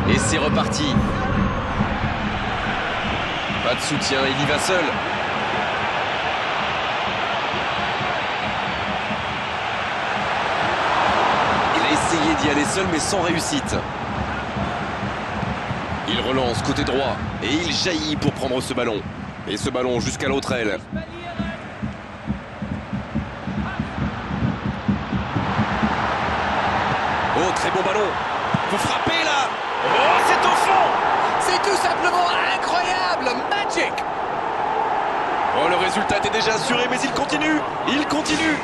Et c'est reparti. Pas de soutien, il y va seul. Il a essayé d'y aller seul, mais sans réussite. Il relance côté droit et il jaillit pour prendre ce ballon. Et ce ballon jusqu'à l'autre aile. Oh, très bon ballon. Faut frapper là. Oh, c'est au fond. C'est tout simplement incroyable, magic. Oh, le résultat est déjà assuré, mais il continue. Il continue.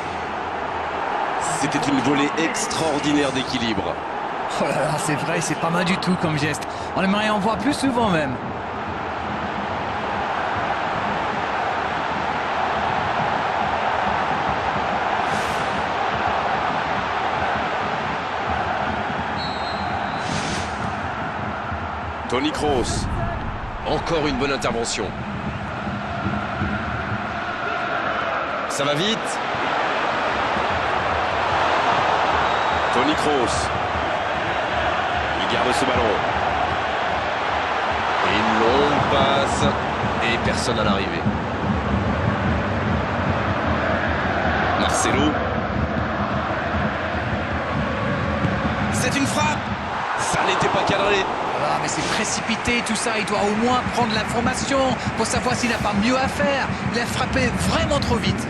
C'était une volée extraordinaire d'équilibre. Oh là là, c'est vrai, c'est pas mal du tout comme geste. On aimerait en voir plus souvent même. Toni Kroos. Encore une bonne intervention. Ça va vite. Toni Kroos. Il garde ce ballon. Et une longue passe. Et personne à l'arrivée. Marcelo. C'est une frappe. Ça n'était pas cadré. Ah, mais c'est précipité tout ça, il doit au moins prendre l'information pour savoir s'il n'a pas mieux à faire. Il a frappé vraiment trop vite.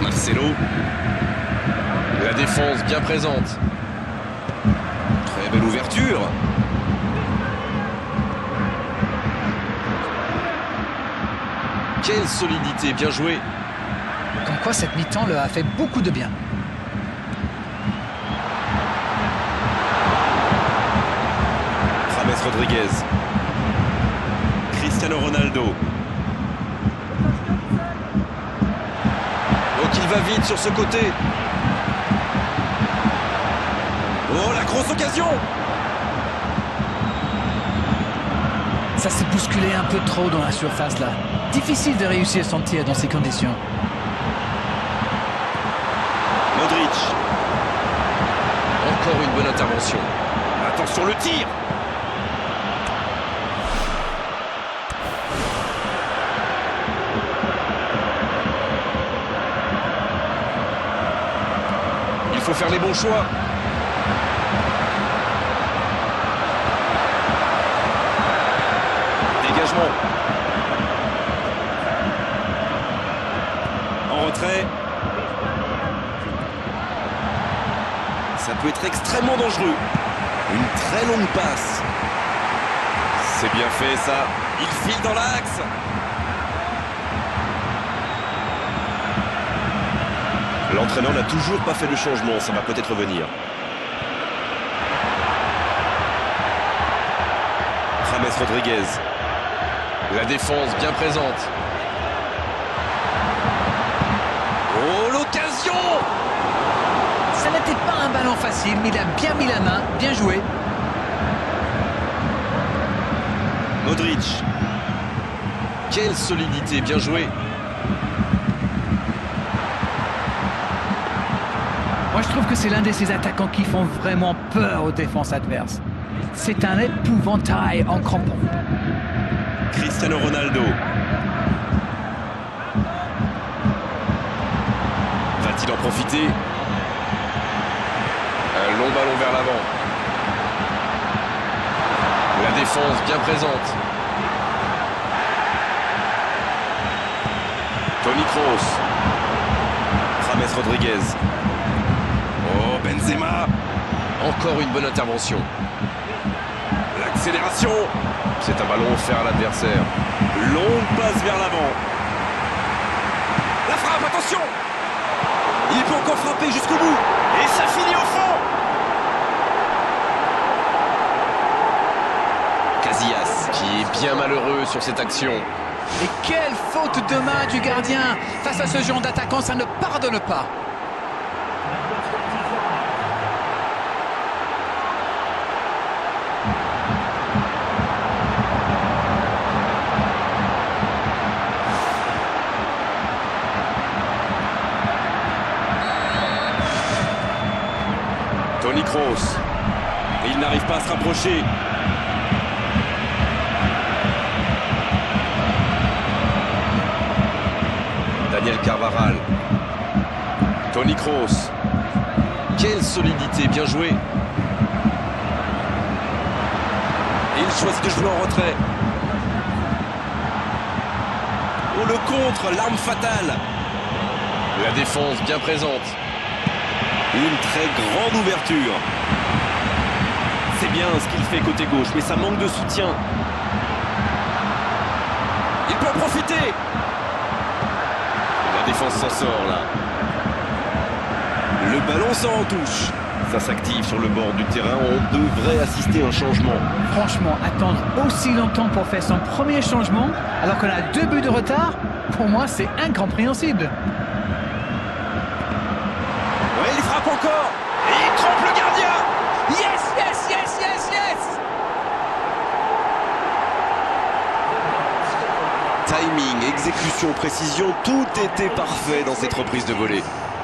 Marcelo. La défense bien présente. Très belle ouverture. Quelle solidité, bien joué. Comme quoi cette mi-temps leur a fait beaucoup de bien. James Rodriguez. Cristiano Ronaldo. Donc il va vite sur ce côté. Oh, la grosse occasion. Ça s'est bousculé un peu trop dans la surface là. Difficile de réussir son tir dans ces conditions. Modric. Encore une bonne intervention. Attention le tir. Il faut faire les bons choix. Dégagement. En retrait. Ça peut être extrêmement dangereux. Une très longue passe. C'est bien fait ça. Il file dans l'axe. L'entraîneur n'a toujours pas fait de changement, ça va peut-être venir. James Rodriguez. La défense bien présente. Oh, l'occasion! Ça n'était pas un ballon facile, mais il a bien mis la main, bien joué. Modric. Quelle solidité, bien joué. Moi, je trouve que c'est l'un de ces attaquants qui font vraiment peur aux défenses adverses. C'est un épouvantail en crampon. Cristiano Ronaldo. Va-t-il en profiter? Un long ballon vers l'avant. La défense bien présente. Toni Kroos. James Rodriguez. Oh, Benzema. Encore une bonne intervention. L'accélération. C'est un ballon offert à l'adversaire. Longue passe vers l'avant. La frappe, attention. Il peut encore frapper jusqu'au bout. Et ça finit au fond. Casillas, qui est bien malheureux sur cette action. Et quelle faute de main du gardien! Face à ce genre d'attaquant, ça ne pardonne pas. Toni Kroos. Il n'arrive pas à se rapprocher. Daniel Carvajal. Toni Kroos. Quelle solidité, bien joué. Il choisit de jouer en retrait. Oh, le contre, l'arme fatale. La défense bien présente. Une très grande ouverture. C'est bien ce qu'il fait côté gauche, mais ça manque de soutien. Il peut en profiter. La défense s'en sort là. Le ballon sort en touche. Ça s'active sur le bord du terrain. On devrait assister à un changement. Franchement, attendre aussi longtemps pour faire son premier changement, alors qu'on a 2 buts de retard, pour moi, c'est incompréhensible. Ouais, il frappe encore. Et il trompe le gardien. Yes, yes, yes, yes, yes! Timing, exécution, précision, tout était parfait dans cette reprise de volée.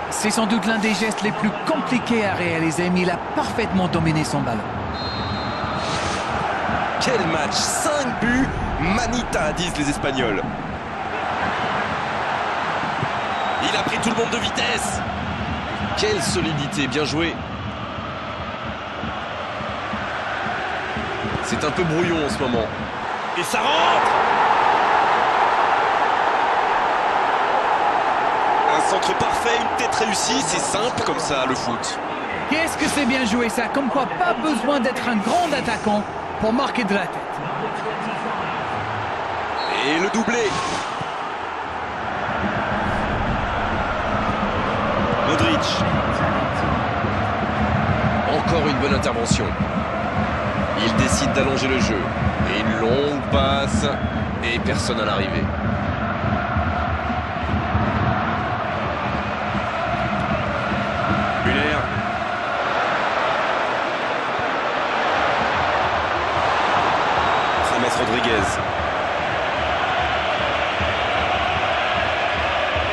C'est sans doute l'un des gestes les plus compliqués à réaliser, mais il a parfaitement dominé son ballon. Quel match, 5 buts, Manita, disent les Espagnols. Il a pris tout le monde de vitesse. Quelle solidité, bien joué. C'est un peu brouillon en ce moment. Et ça rentre. Un centre parfait, une tête réussie, c'est simple comme ça le foot. Qu'est-ce que c'est bien joué ça, comme quoi pas besoin d'être un grand attaquant pour marquer de la tête. Et le doublé. Modric. Encore une bonne intervention. Il décide d'allonger le jeu. Et une longue passe. Et personne à l'arrivée. Müller. James Rodriguez.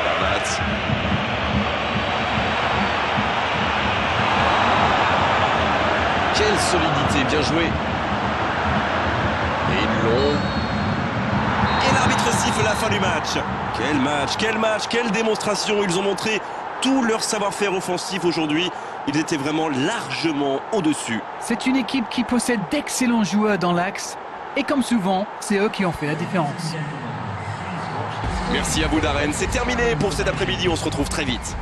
Bernat. Quelle solidité, bien joué. Et une longue. Et l'arbitre siffle la fin du match. Quel match, quelle démonstration. Ils ont montré tout leur savoir-faire offensif aujourd'hui. Ils étaient vraiment largement au-dessus. C'est une équipe qui possède d'excellents joueurs dans l'axe. Et comme souvent, c'est eux qui ont fait la différence. Merci à vous Darren. C'est terminé pour cet après-midi. On se retrouve très vite.